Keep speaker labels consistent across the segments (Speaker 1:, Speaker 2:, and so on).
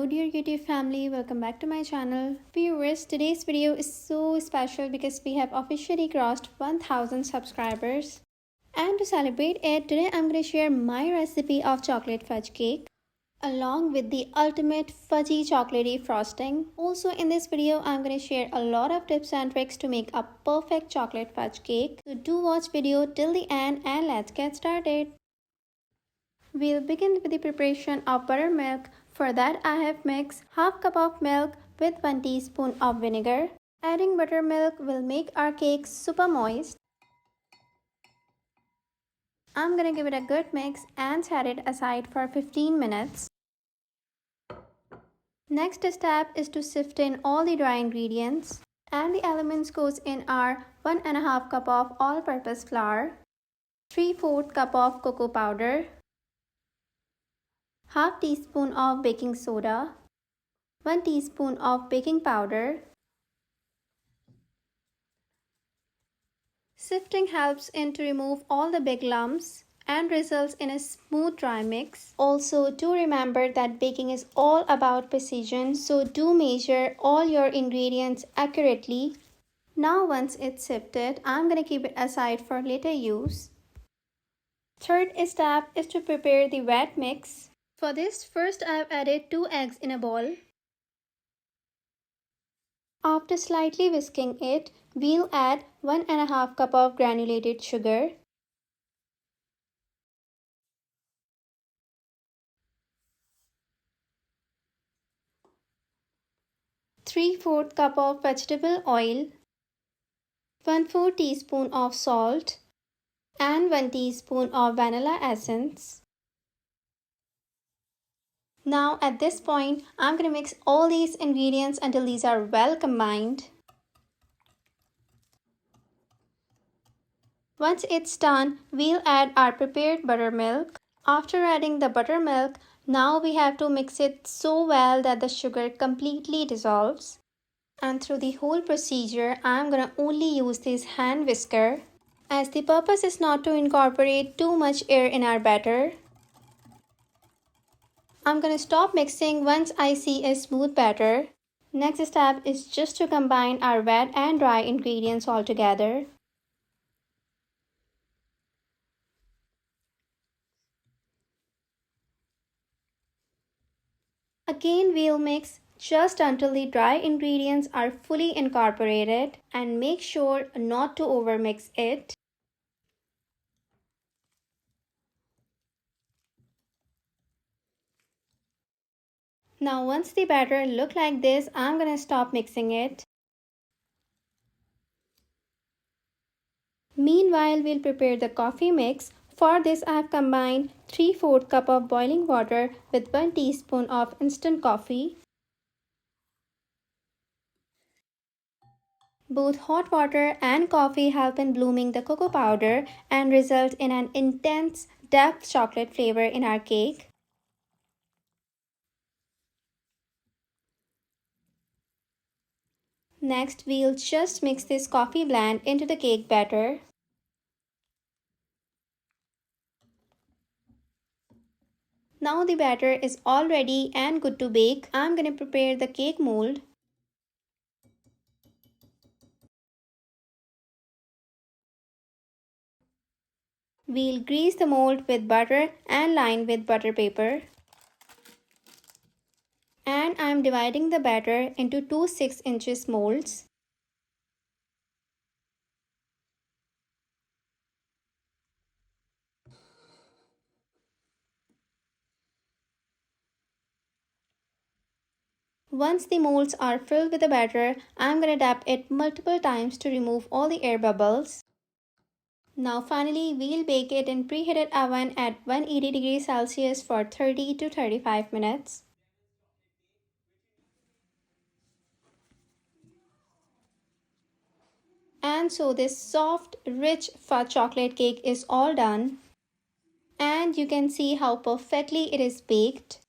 Speaker 1: Hello dear YouTube family, welcome back to my channel. Viewers, today's video is so special because we have officially crossed 1000 subscribers. And to celebrate it, today I'm going to share my recipe of chocolate fudge cake along with the ultimate fudgy chocolatey frosting. Also in this video, I'm going to share a lot of tips and tricks to make a perfect chocolate fudge cake. So do watch video till the end and let's get started. We'll begin with the preparation of buttermilk. For that I have mixed half cup of milk with 1 teaspoon of vinegar. Adding buttermilk will make our cake super moist. I'm gonna give it a good mix and set it aside for 15 minutes. Next step is to sift in all the dry ingredients, and the elements goes in are 1.5 cup of all-purpose flour, 3/4 cup of cocoa powder, half teaspoon of baking soda, 1 teaspoon of baking powder. Sifting helps in to remove all the big lumps and results in a smooth dry mix. Also, do remember that baking is all about precision, so do measure all your ingredients accurately. Now once it's sifted, I'm gonna keep it aside for later use. Third step is to prepare the wet mix. For this, first I've added 2 eggs in a bowl. After slightly whisking it, we'll add 1.5 cup of granulated sugar, three-fourths cup of vegetable oil, 1/4 teaspoon of salt, and 1 teaspoon of vanilla essence. Now at this point, I'm going to mix all these ingredients until these are well combined. Once it's done, we'll add our prepared buttermilk. After adding the buttermilk, now we have to mix it so well that the sugar completely dissolves. And through the whole procedure, I'm gonna only use this hand whisker, as the purpose is not to incorporate too much air in our batter. I'm gonna stop mixing once I see a smooth batter. Next step is just to combine our wet and dry ingredients all together. Again, we'll mix just until the dry ingredients are fully incorporated and make sure not to overmix it. Now once the batter look like this, I'm gonna stop mixing it. Meanwhile, we'll prepare the coffee mix. For this, I have combined 3/4 cup of boiling water with 1 teaspoon of instant coffee. Both hot water and coffee help in blooming the cocoa powder and result in an intense dark chocolate flavor in our cake. Next, we'll just mix this coffee blend into the cake batter. Now the batter is all ready and good to bake. I'm going to prepare the cake mold. We'll grease the mold with butter and line with butter paper. And I'm dividing the batter into two 6-inch molds. Once the molds are filled with the batter, I'm going to tap it multiple times to remove all the air bubbles. Now finally, we'll bake it in preheated oven at 180 degrees Celsius for 30 to 35 minutes. And so this soft, rich fudge chocolate cake is all done. And you can see how perfectly it is baked.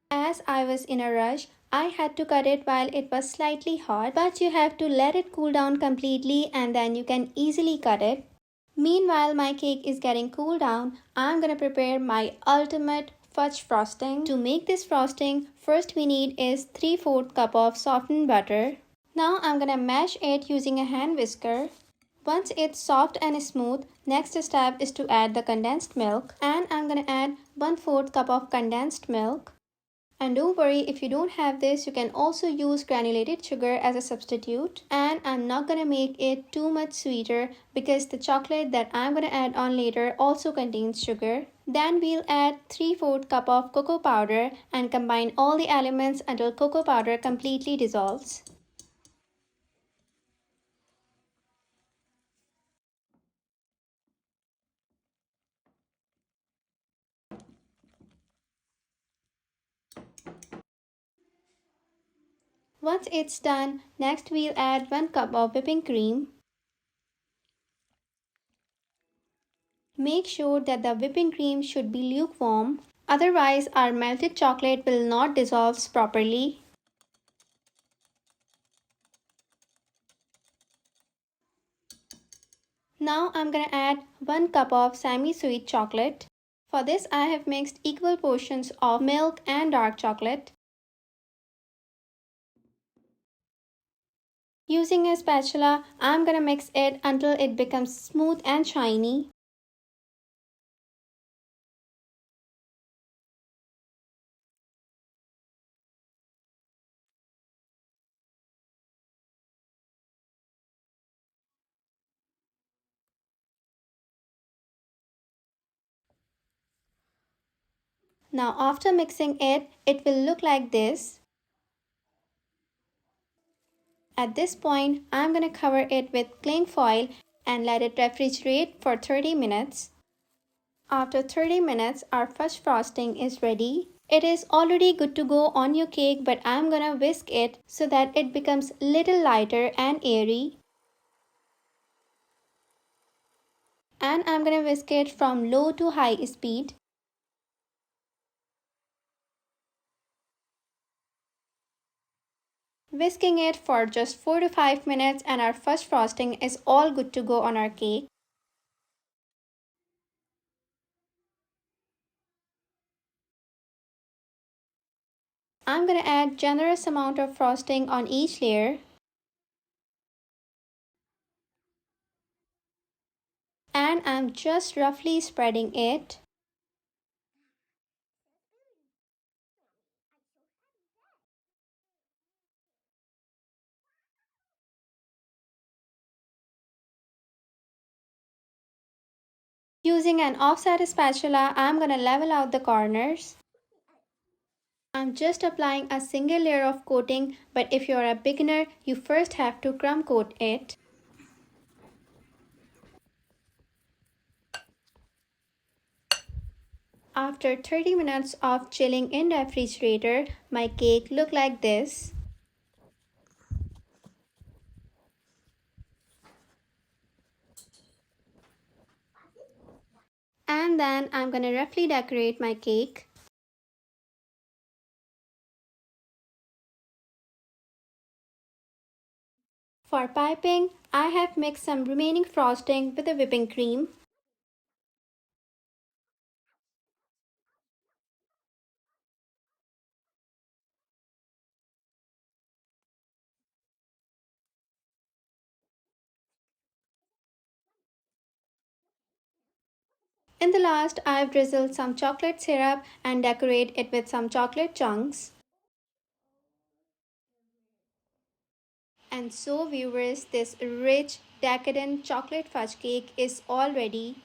Speaker 1: As I was in a rush, I had to cut it while it was slightly hot, but you have to let it cool down completely and then you can easily cut it. Meanwhile, my cake is getting cooled down. I'm gonna prepare my ultimate fudge frosting. To make this frosting, first we need is 3/4 cup of softened butter. Now I'm gonna mash it using a hand whisker. Once it's soft and smooth, next step is to add the condensed milk, and I'm gonna add 1/4 cup of condensed milk. And don't worry, if you don't have this, you can also use granulated sugar as a substitute. And I'm not gonna make it too much sweeter because the chocolate that I'm gonna add on later also contains sugar. Then we'll add 3/4 cup of cocoa powder and combine all the elements until cocoa powder completely dissolves. Once it's done, next we'll add 1 cup of whipping cream. Make sure that the whipping cream should be lukewarm, otherwise our melted chocolate will not dissolve properly. Now I'm gonna add 1 cup of semi-sweet chocolate. For this I have mixed equal portions of milk and dark chocolate. Using a spatula, I'm gonna mix it until it becomes smooth and shiny. Now after mixing it, it will look like this. At this point, I'm gonna cover it with cling foil and let it refrigerate for 30 minutes. After 30 minutes, our fudge frosting is ready. It is already good to go on your cake, but I'm gonna whisk it so that it becomes little lighter and airy. And I'm gonna whisk it from low to high speed. Whisking it for just 4 to 5 minutes and our fudge frosting is all good to go on our cake. I'm gonna add generous amount of frosting on each layer. And I'm just roughly spreading it. Using an offset spatula, I'm gonna level out the corners. I'm just applying a single layer of coating, but if you're a beginner, you first have to crumb coat it. After 30 minutes of chilling in the refrigerator, my cake looked like this. And then I'm gonna roughly decorate my cake. For piping, I have mixed some remaining frosting with the whipping cream. In the last, I've drizzled some chocolate syrup and decorate it with some chocolate chunks. And so viewers, this rich, decadent chocolate fudge cake is all ready.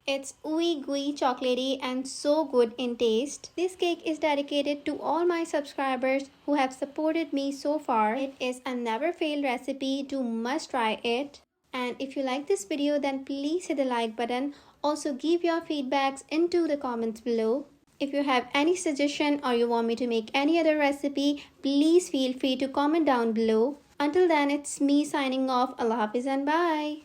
Speaker 1: It's ooey gooey chocolatey and so good in taste. This cake is dedicated to all my subscribers who have supported me so far. It is a never fail recipe, do must try it. And if you like this video, then please hit the like button. Also give your feedbacks into the comments below. If you have any suggestion or you want me to make any other recipe, please feel free to comment down below. Until then, it's me signing off. Allah Hafiz and bye.